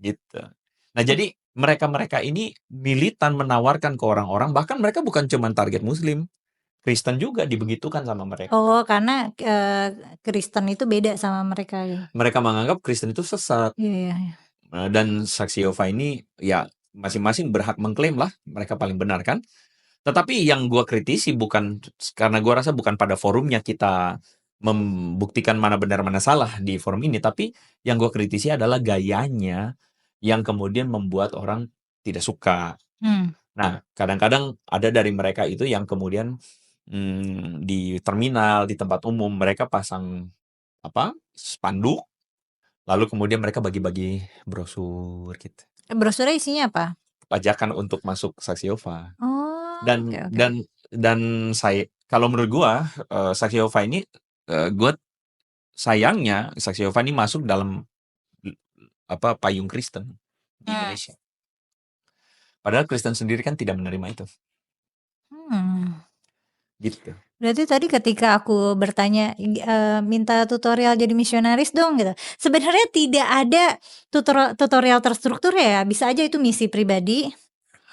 gitu. Nah, jadi mereka-mereka ini militan menawarkan ke orang-orang, bahkan mereka bukan cuma target muslim, Kristen juga dibegitukan sama mereka. Oh, karena Kristen itu beda sama mereka gitu. Mereka menganggap Kristen itu sesat. Iya iya iya. Dan saksi Yehova ini ya masing-masing berhak mengklaim lah mereka paling benar kan. Tetapi yang gua kritisi bukan, karena gua rasa bukan pada forumnya kita membuktikan mana benar mana salah di forum ini, tapi yang gua kritisi adalah gayanya yang kemudian membuat orang tidak suka. Hmm. Nah, kadang-kadang ada dari mereka itu yang kemudian di terminal, di tempat umum mereka pasang apa, spanduk, lalu kemudian mereka bagi-bagi brosur gitu. Brosurnya isinya apa? Pajakan untuk masuk saksi Yehova. Oh, oke Dan oke. dan dan kalau menurut gua, saksi Yehova ini, gua sayangnya saksi Yehova ini masuk dalam apa, payung Kristen di Hmm. Indonesia. Padahal Kristen sendiri kan tidak menerima itu, Hmm. gitu. Berarti tadi ketika aku bertanya, minta tutorial jadi misionaris dong gitu, sebenarnya tidak ada tutorial terstruktur ya, bisa aja itu misi pribadi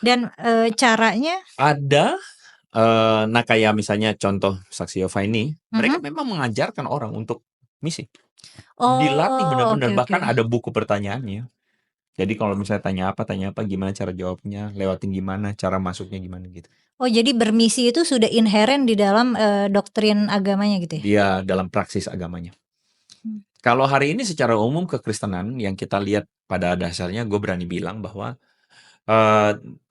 dan, caranya Ada, nah kayak misalnya contoh saksi Yehova ini, mereka mhm. memang mengajarkan orang untuk misi. Dilatih Oh, benar-benar, oke oke. bahkan ada buku pertanyaannya. Jadi kalau misalnya tanya apa, gimana cara jawabnya, lewatin gimana, cara masuknya gimana gitu. Oh, jadi bermisi itu sudah inheren di dalam, doktrin agamanya gitu ya? Dia dalam praksis agamanya. Mmm. Kalau hari ini secara umum kekristenan yang kita lihat pada dasarnya, gue berani bilang bahwa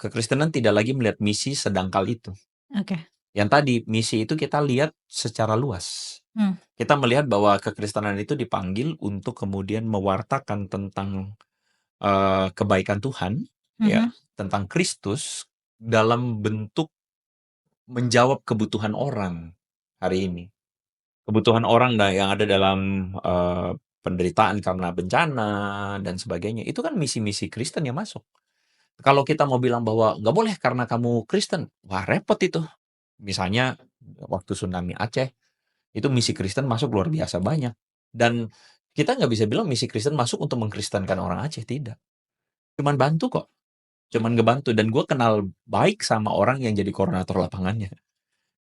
kekristenan tidak lagi melihat misi sedangkal itu. Oke. Yang tadi, misi itu kita lihat secara luas. Mmm. Kita melihat bahwa kekristenan itu dipanggil untuk kemudian mewartakan tentang kebaikan Tuhan, ya, Mhm. tentang Kristus dalam bentuk menjawab kebutuhan orang hari ini. Kebutuhan orang yang ada dalam penderitaan karena bencana dan sebagainya, itu kan misi-misi Kristen yang masuk. Kalau kita mau bilang bahwa nggak boleh karena kamu Kristen, wah repot itu. Misalnya waktu tsunami Aceh, itu misi Kristen masuk luar biasa banyak. Dan kita nggak bisa bilang misi Kristen masuk untuk mengkristenkan orang Aceh, tidak. Cuman bantu kok, cuman ngebantu. Dan gue kenal baik sama orang yang jadi koordinator lapangannya.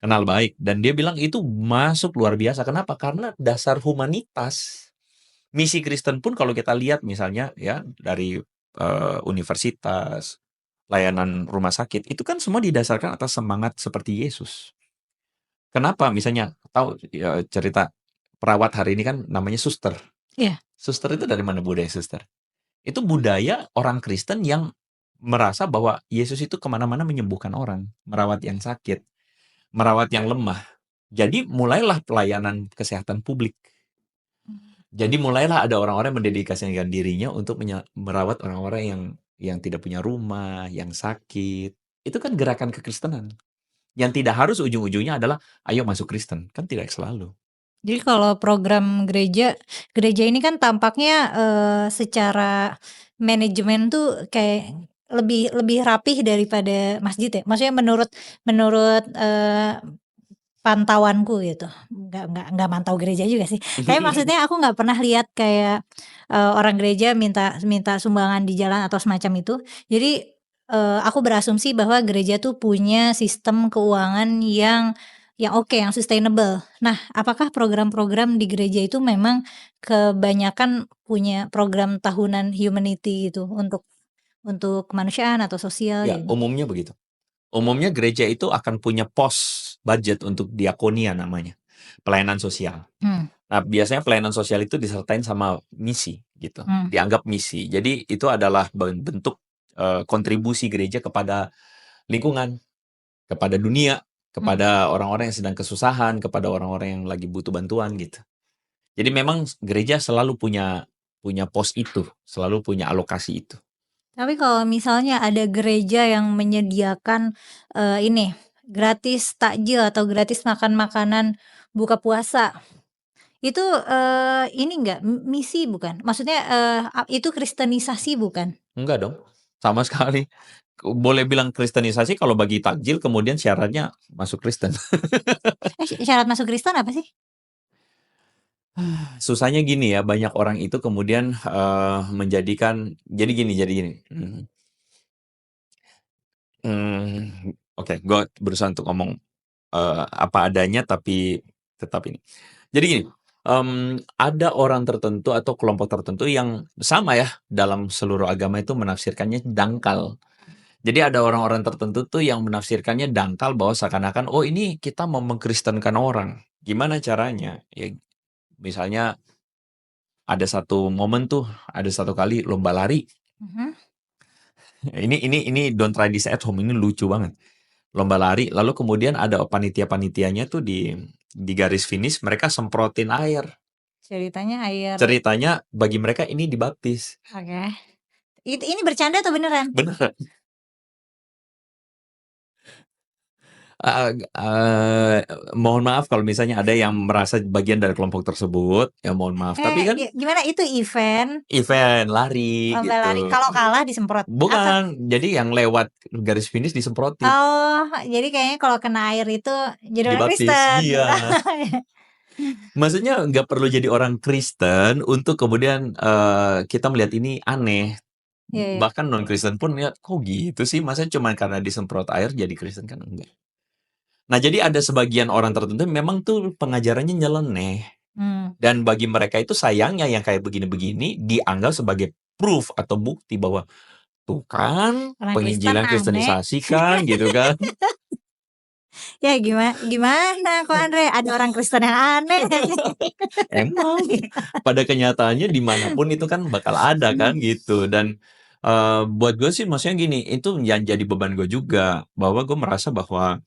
Kenal baik. Dan dia bilang itu masuk luar biasa. Kenapa? Karena dasar humanitas. Misi Kristen pun kalau kita lihat misalnya ya dari universitas, layanan rumah sakit, itu kan semua didasarkan atas semangat seperti Yesus. Kenapa? Misalnya tahu ya, cerita perawat hari ini kan namanya suster. Iya. Suster itu dari mana budaya suster? Itu budaya orang Kristen yang merasa bahwa Yesus itu kemana-mana menyembuhkan orang, merawat yang sakit, merawat yang lemah. Jadi mulailah pelayanan kesehatan publik. Jadi mulailah ada orang-orang yang mendedikasikan dirinya untuk merawat orang-orang yang tidak punya rumah, yang sakit. Itu kan gerakan kekristenan. Yang tidak harus ujung-ujungnya adalah ayo masuk Kristen, kan tidak selalu. Jadi kalau program gereja gereja ini kan tampaknya, secara manajemen tuh kayak lebih lebih rapih daripada masjid ya? Maksudnya menurut menurut, pantauanku gitu, nggak mantau gereja juga sih. Tapi maksudnya aku nggak pernah lihat kayak, orang gereja minta minta sumbangan di jalan atau semacam itu. Jadi aku berasumsi bahwa gereja tuh punya sistem keuangan yang oke, yang sustainable. Nah, apakah program-program di gereja itu memang kebanyakan punya program tahunan humanity gitu untuk kemanusiaan atau sosial Ya, gitu? umumnya begitu. Umumnya gereja itu akan punya pos budget untuk diakonia namanya, pelayanan sosial. Mmm, Nah, biasanya pelayanan sosial itu disertain sama misi gitu, mmm, dianggap misi. Jadi itu adalah bentuk, kontribusi gereja kepada lingkungan, kepada dunia, mmm. kepada orang-orang yang sedang kesusahan, kepada orang-orang yang lagi butuh bantuan gitu. Jadi memang gereja selalu punya punya pos itu, selalu punya alokasi itu. Tapi kalau misalnya ada gereja yang menyediakan, ini, gratis takjil atau gratis makan makanan buka puasa, itu, ini enggak, misi bukan? Maksudnya, itu kristenisasi bukan? Enggak dong, sama sekali. Boleh bilang kristenisasi kalau bagi takjil kemudian syaratnya masuk Kristen. Syarat masuk Kristen apa sih? Susahnya gini ya, banyak orang itu kemudian, menjadikan jadi gini, oke, gue berusaha untuk ngomong, apa adanya tapi tetap ini. Jadi gini, ada orang tertentu atau kelompok tertentu yang sama ya, dalam seluruh agama itu menafsirkannya dangkal. Jadi ada orang-orang tertentu tuh yang menafsirkannya dangkal bahwa seakan-akan, "Oh ini kita mau mengkristenkan orang." Gimana caranya? Ya misalnya ada satu momen tuh, ada satu kali lomba lari. Mhm. Ini don't try this at home, ini lucu banget. Lomba lari, lalu kemudian ada panitia-panitianya tuh di garis finish mereka semprotin air. Ceritanya air Ceritanya bagi mereka ini dibaptis. oke. Ini bercanda atau beneran? Beneran. Mohon maaf kalau misalnya ada yang merasa bagian dari kelompok tersebut, ya mohon maaf. Tapi kan Gimana itu event event lari lomba lari, gitu. kalau kalah disemprot? Apa Bukan, jadi yang lewat garis finish disemprotin, oh, jadi kayaknya kalau kena air itu jadi orang dibaptis. Kristen. Iya. Maksudnya nggak perlu jadi orang Kristen untuk kemudian, kita melihat ini aneh. Iya, iya. Bahkan non-Kristen pun lihat, "Kok gitu sih? Masa cuma karena disemprot air jadi Kristen?" Kan enggak. Nah, jadi ada sebagian orang tertentu memang tuh pengajarannya nyeleneh, Mmm, dan bagi mereka itu sayangnya yang kayak begini-begini dianggap sebagai proof atau bukti bahwa, "Tuh kan, orang Kristen penginjilan aneh. kristenisasi kan," gitu kan. Ya gimana kok Andre, ada orang Kristen yang aneh nih? Emang, pada kenyataannya dimanapun itu kan bakal ada kan gitu dan, buat gue sih maksudnya gini, itu yang jadi beban gue juga, bahwa gue merasa bahwa,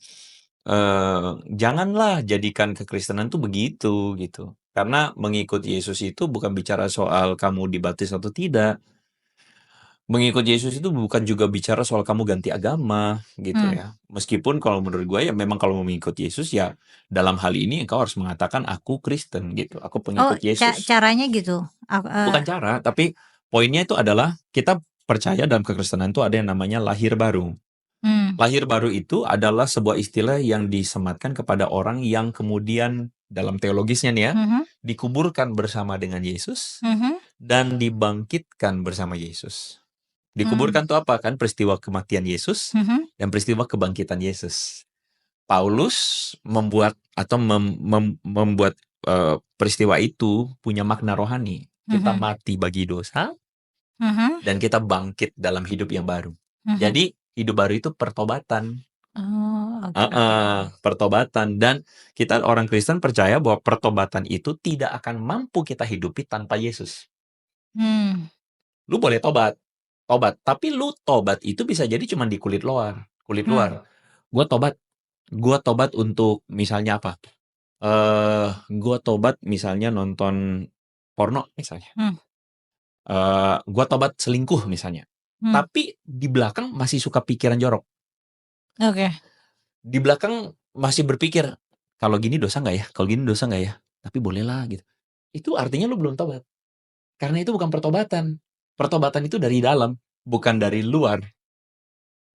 janganlah jadikan kekristenan tuh begitu gitu. Karena mengikuti Yesus itu bukan bicara soal kamu dibaptis atau tidak, mengikuti Yesus itu bukan juga bicara soal kamu ganti agama gitu Mmm, ya. Meskipun kalau menurut gue ya memang kalau mau mengikuti Yesus ya dalam hal ini engkau harus mengatakan, "Aku Kristen," gitu, "Aku oh pengikut Yesus." caranya gitu? Bukan cara, tapi poinnya itu adalah kita percaya dalam kekristenan itu ada yang namanya lahir baru. Mmm, Lahir baru itu adalah sebuah istilah yang disematkan kepada orang yang kemudian dalam teologisnya nih ya, mhm, dikuburkan bersama dengan Yesus mhm, dan dibangkitkan bersama Yesus. mmm, Dikuburkan itu apa? Kan peristiwa kematian Yesus mhm, dan peristiwa kebangkitan Yesus. Paulus membuat atau membuat, peristiwa itu punya makna rohani. Kita mhm, mati bagi dosa mhm, dan kita bangkit dalam hidup yang baru. mhm. Jadi, hidup baru itu pertobatan. Oh, oke, oke. Heeh, pertobatan dan kita orang Kristen percaya bahwa pertobatan itu tidak akan mampu kita hidupi tanpa Yesus. Mmm, Lu boleh tobat, tobat, tapi lu tobat itu bisa jadi cuma di kulit luar, kulit mmm, luar. Gua tobat gua tobat untuk misalnya apa, gua tobat misalnya nonton porno misalnya, mmm, gua tobat selingkuh misalnya, mmm, tapi di belakang masih suka pikiran jorok, oke. di belakang masih berpikir, "Kalau gini dosa nggak ya? Kalau gini dosa nggak ya? Tapi bolehlah," gitu. Itu artinya lu belum tobat, karena itu bukan pertobatan. Pertobatan itu dari dalam, bukan dari luar.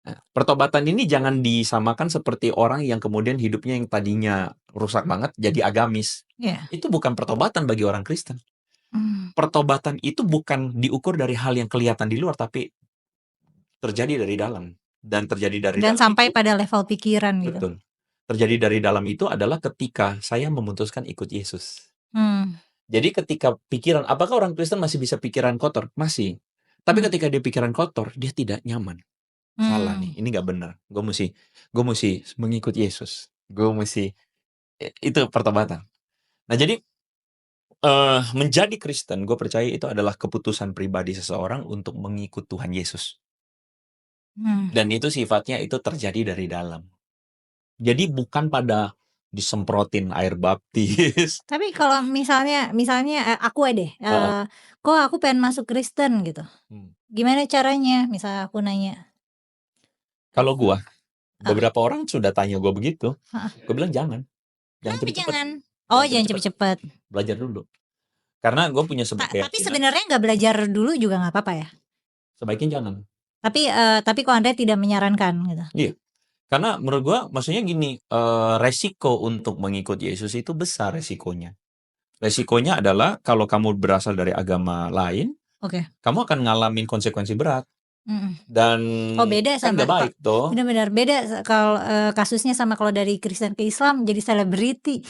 Nah, pertobatan ini jangan disamakan seperti orang yang kemudian hidupnya yang tadinya rusak banget jadi agamis. Iya, Itu bukan pertobatan bagi orang Kristen. mmm, Pertobatan itu bukan diukur dari hal yang kelihatan di luar, tapi terjadi dari dalam. Dan terjadi dari Dan dalam sampai itu pada level pikiran gitu. betul. Terjadi dari dalam itu adalah ketika saya memutuskan ikut Yesus. Mmm, Jadi ketika pikiran apakah orang Kristen masih bisa pikiran kotor? Masih. Tapi mmm, ketika dia pikiran kotor, dia tidak nyaman. Salah mmm. nih, ini nggak benar. Gue mesti mengikut Yesus. Gue mesti itu pertobatan. Nah jadi, menjadi Kristen, gue percaya itu adalah keputusan pribadi seseorang untuk mengikut Tuhan Yesus. Mmm. Dan itu sifatnya itu terjadi dari dalam. Jadi bukan pada disemprotin air baptis. Tapi kalau misalnya, aku deh, Heeh. "Kok aku pengen masuk Kristen?" Gitu. Hmm. Gimana caranya? Misal aku nanya. Kalau gue, Heeh beberapa orang sudah tanya gue begitu, heeh. gue bilang jangan, jangan Kenapa cepet-cepet, jangan? Oh, jangan jangan cepet-cepet, cepet-cepet. belajar dulu. Karena gue punya sebuah Tapi keyakinan, sebenarnya nggak belajar dulu juga nggak apa-apa ya? sebaiknya jangan. Tapi kok Anda tidak menyarankan gitu? Iya, karena menurut gue, maksudnya gini, resiko untuk mengikut Yesus itu besar resikonya. Resikonya adalah kalau kamu berasal dari agama lain, Oke. kamu akan ngalamin konsekuensi berat. Mhm. Dan Oh, beda kan sama nggak baik toh. benar-benar beda kalau, kasusnya sama kalau dari Kristen ke Islam jadi selebriti.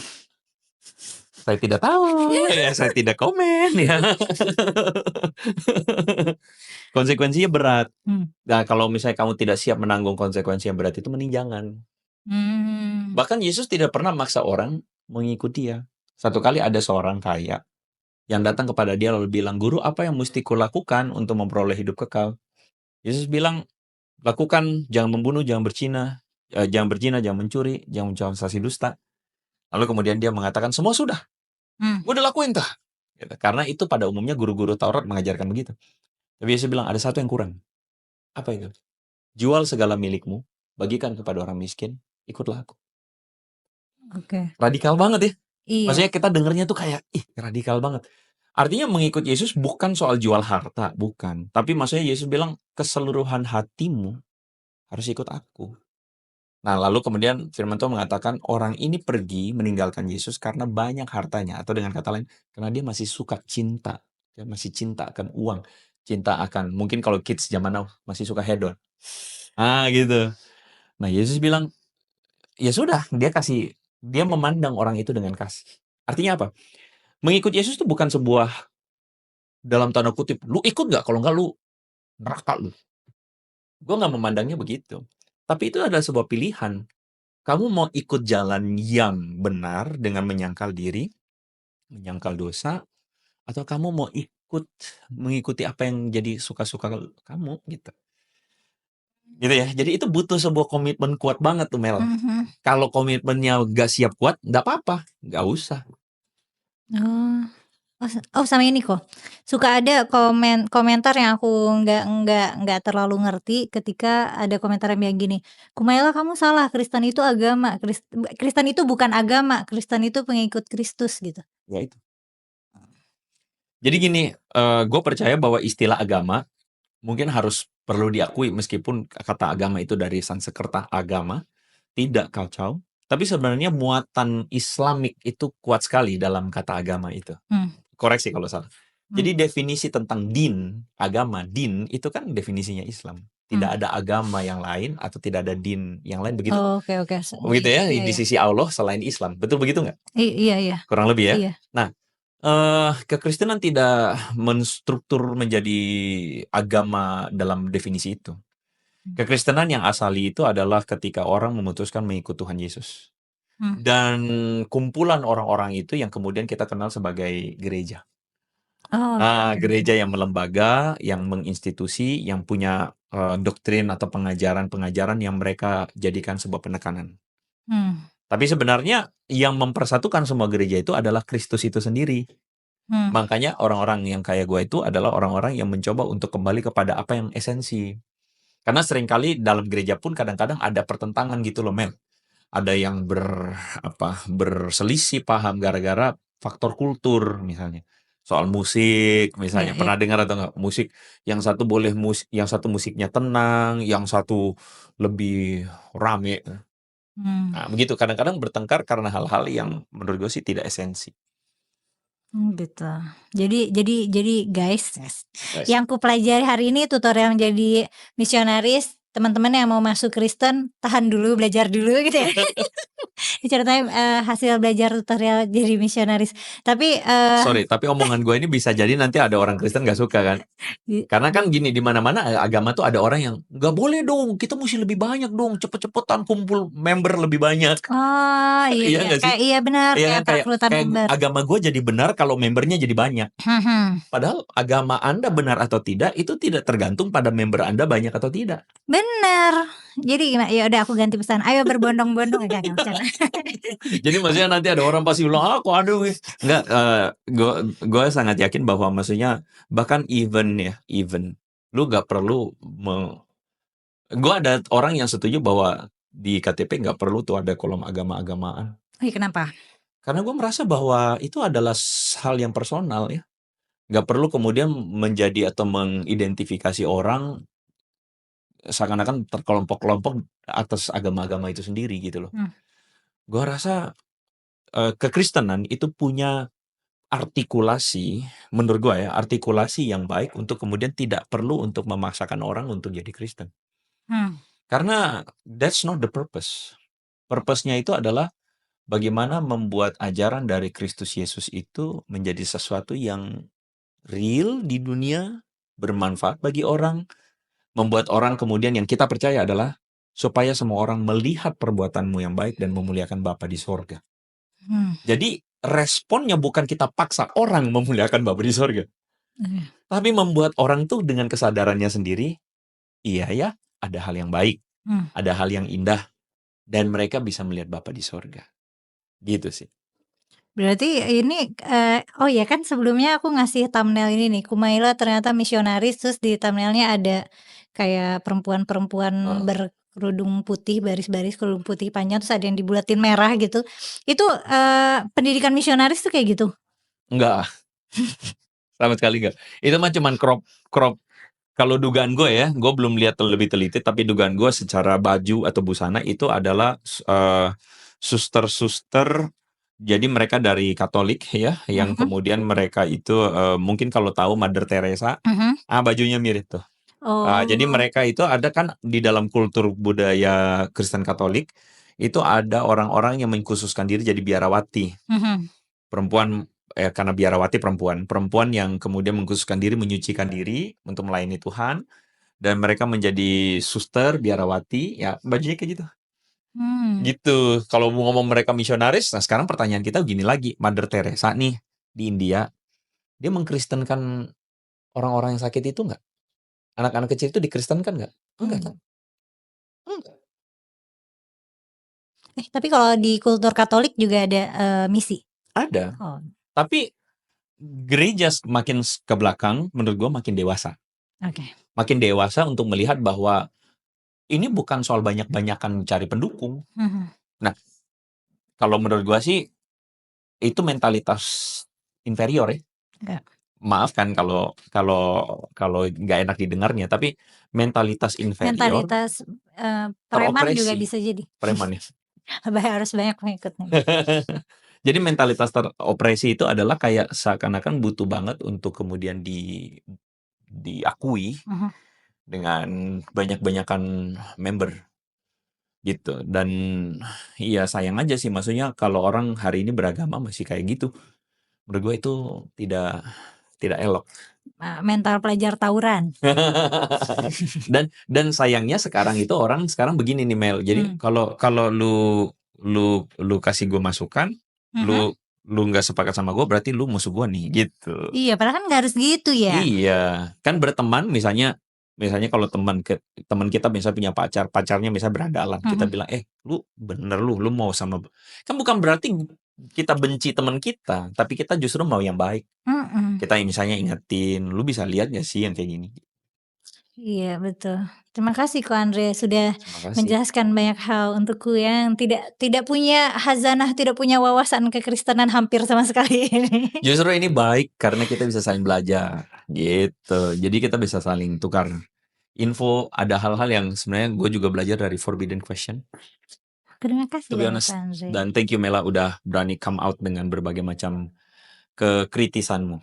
Saya tidak tahu, ya saya tidak komen ya. Konsekuensinya berat. Mmm. Nah, kalau misalnya kamu tidak siap menanggung konsekuensi yang berat itu, mending jangan. Mmm. Bahkan Yesus tidak pernah maksa orang mengikuti dia. Satu kali ada seorang kaya yang datang kepada dia lalu bilang, "Guru, apa yang mesti kulakukan untuk memperoleh hidup kekal?" Yesus bilang, "Lakukan, jangan membunuh, jangan berzina, jangan mencuri, jangan mentransaksi dusta." Lalu kemudian dia mengatakan, "Semua sudah, Mmm. gue udah lakuin tuh." Gitu. Karena itu pada umumnya guru-guru Taurat mengajarkan begitu. Tapi Yesus bilang, ada satu yang kurang. Apa itu? Jual segala milikmu, bagikan kepada orang miskin, ikutlah aku. Oke. Radikal banget ya. Iya. Maksudnya kita dengernya tuh kayak, ih radikal banget. Artinya mengikut Yesus bukan soal jual harta, bukan. Tapi maksudnya Yesus bilang, keseluruhan hatimu harus ikut aku. Nah, lalu kemudian firman Tuhan mengatakan, orang ini pergi meninggalkan Yesus karena banyak hartanya. Atau dengan kata lain, karena dia masih suka cinta. Dia masih cinta akan uang. Cinta akan, mungkin kalau kids zaman now, masih suka hedon. Ah, gitu. Nah, Yesus bilang, ya sudah, dia memandang orang itu dengan kasih. Artinya apa? Mengikut Yesus itu bukan sebuah, dalam tanda kutip, lu ikut nggak? Kalau nggak, lu neraka lu. Gue nggak memandangnya begitu. Tapi itu adalah sebuah pilihan. Kamu mau ikut jalan yang benar dengan menyangkal diri, menyangkal dosa, atau kamu mau mengikuti apa yang jadi suka-suka kamu gitu. Gitu ya. Jadi itu butuh sebuah komitmen kuat banget tuh, Mel. Mhm. Kalau komitmennya nggak siap kuat, nggak apa-apa, nggak usah. Oh. Sama ini kok, suka ada komentar yang aku nggak terlalu ngerti ketika ada komentar yang bilang gini, "Kumaila kamu salah, Kristen itu agama, Kristen itu bukan agama, Kristen itu pengikut Kristus," gitu. Ya itu. Jadi gini, gue percaya bahwa istilah agama mungkin harus perlu diakui meskipun kata agama itu dari Sanskerta agama, tidak kacau, tapi sebenarnya muatan Islamik itu kuat sekali dalam kata agama itu. Mmm, Koreksi kalau salah. mmm, Jadi definisi tentang din, agama, din itu kan definisinya Islam. Tidak mmm. ada agama yang lain atau tidak ada din yang lain, begitu? Oke oke, Begitu ya, iya di iya. sisi Allah selain Islam. Betul begitu nggak? Iya iya Kurang lebih ya. iya. Nah, kekristenan tidak menstruktur menjadi agama dalam definisi itu. Mmm, Kekristenan yang asali itu adalah ketika orang memutuskan mengikut Tuhan Yesus. mmm. Dan kumpulan orang-orang itu yang kemudian kita kenal sebagai gereja. Oh, oke oke oke. Gereja yang melembaga, yang menginstitusi, yang punya doktrin atau pengajaran-pengajaran yang mereka jadikan sebuah penekanan. Mmm, Tapi sebenarnya yang mempersatukan semua gereja itu adalah Kristus itu sendiri. mmm, Makanya orang-orang yang kayak gue itu adalah orang-orang yang mencoba untuk kembali kepada apa yang esensi. Karena seringkali dalam gereja pun kadang-kadang ada pertentangan gitu loh, Mel. Ada yang berselisih paham gara-gara faktor kultur misalnya. Soal musik iya misalnya. iya. Pernah dengar atau enggak? Musik yang satu yang satu musiknya tenang, yang satu lebih rame. Mmm, Nah, begitu kadang-kadang bertengkar karena hal-hal yang menurut gue sih tidak esensi. Gitu. Jadi guys, Yes. yang kupelajari hari ini tutorial menjadi misionaris, teman-teman yang mau masuk Kristen, tahan dulu, belajar dulu gitu ya. Ceritanya, hasil belajar tutorial jadi misionaris. Tapi, Sorry, tapi omongan gue ini bisa jadi nanti ada orang Kristen nggak suka kan? di Karena kan gini, di mana-mana agama tuh ada orang yang nggak boleh dong, kita mesti lebih banyak dong, cepet-cepetan kumpul member lebih banyak. oh, iya Iya iya, nggak sih? kayak iya benar, Iya kayak kan kayak perekrutan kayak member. agama gue jadi benar kalau membernya jadi banyak. Padahal agama Anda benar atau tidak itu tidak tergantung pada member Anda banyak atau tidak. Bener. Jadi gimana? Ya udah aku ganti pesan, "Ayo berbondong-bondong." Enggak bercanda. Jadi maksudnya nanti ada orang pasti bilang, "Ah, kok aduh." Enggak, gue sangat yakin bahwa maksudnya bahkan even lu nggak perlu gue ada orang yang setuju bahwa di KTP nggak perlu tuh ada kolom agama-agamaan. Oh, iya, kenapa? Karena gue merasa bahwa itu adalah hal yang personal ya. Nggak perlu kemudian menjadi atau mengidentifikasi orang seakan-akan terkelompok-kelompok atas agama-agama itu sendiri gitu loh. Hmm. Gue rasa kekristenan itu punya artikulasi, menurut gue ya, artikulasi yang baik untuk kemudian tidak perlu untuk memaksakan orang untuk jadi Kristen. Karena that's not the purpose. Purpose-nya itu adalah bagaimana membuat ajaran dari Kristus Yesus itu menjadi sesuatu yang real di dunia, bermanfaat bagi orang, membuat orang kemudian yang kita percaya adalah supaya semua orang melihat perbuatanmu yang baik dan memuliakan Bapa di sorga. Jadi responnya bukan kita paksa orang memuliakan Bapa di sorga, tapi membuat orang tuh dengan kesadarannya sendiri, iya ya, ada hal yang baik, ada hal yang indah, dan mereka bisa melihat Bapa di sorga. Gitu sih. Berarti ini, oh ya kan sebelumnya aku ngasih thumbnail ini nih, Kumaila ternyata misionaris, terus di thumbnail-nya ada kayak perempuan-perempuan berkerudung putih, baris-baris kerudung putih panjang, terus ada yang dibulatin merah gitu. Itu, pendidikan misionaris tuh kayak gitu? Enggak, sama sekali enggak. Itu mah cuman crop. Kalau dugaan gue ya, gue belum lihat lebih teliti, tapi dugaan gue secara baju atau busana itu adalah suster-suster. Jadi mereka dari Katolik ya, yang kemudian mereka itu mungkin kalau tahu Mother Teresa, bajunya mirip tuh. Jadi Oh. mereka itu ada kan di dalam kultur budaya Kristen Katolik itu ada orang-orang yang mengkhususkan diri jadi biarawati. Perempuan karena biarawati perempuan yang kemudian mengkhususkan diri menyucikan diri untuk melayani Tuhan dan mereka menjadi suster biarawati ya bajunya kayak gitu. Gitu. Kalau mau ngomong mereka misionaris, nah sekarang pertanyaan kita gini lagi, Mother Teresa nih di India, dia mengkristenkan orang-orang yang sakit itu nggak? Anak-anak kecil itu dikristenkan nggak? Enggak kan? Enggak. Tapi kalau di kultur Katolik juga ada, misi? Ada. Oh. Tapi gereja makin ke belakang, menurut gue makin dewasa. Oke. Makin dewasa untuk melihat bahwa ini bukan soal banyak-banyakan cari pendukung. Nah, kalau menurut gue sih itu mentalitas inferior ya. Maaf kan kalau nggak enak didengarnya, tapi mentalitas inferior Mentalitas, preman juga teropresi. bisa jadi. Preman ya. Harus banyak pengikutnya. Jadi mentalitas teropresi itu adalah kayak seakan-akan butuh banget untuk kemudian diakui dengan banyak-banyakan member gitu. Dan iya sayang aja sih, maksudnya kalau orang hari ini beragama masih kayak gitu. Menurut gue itu tidak elok. Mental pelajar tawuran. Dan sayangnya sekarang itu orang sekarang begini nih Mel. Jadi kalau lu kasih gue masukan, lu nggak sepakat sama gue berarti lu musuh gue nih gitu. Iya, padahal kan nggak harus gitu ya. Iya, kan berteman misalnya kalau teman kita misalnya punya pacarnya misalnya berandalan, kita bilang, lu bener lu mau sama, kan bukan berarti kita benci teman kita, tapi kita justru mau yang baik. Kita misalnya ingetin, lu bisa lihat gak sih yang kayak gini? Iya, betul. Terima kasih Ko Andre sudah Terima kasih. menjelaskan banyak hal untukku yang tidak punya khazanah, tidak punya wawasan kekristenan hampir sama sekali ini. Justru ini baik karena kita bisa saling belajar gitu. Jadi kita bisa saling tukar info, ada hal-hal yang sebenarnya gue juga belajar dari Forbidden Question. Terima kasih To be banyak honest. Ko Andre. Dan thank you Mela udah berani come out dengan berbagai macam kekritisanmu?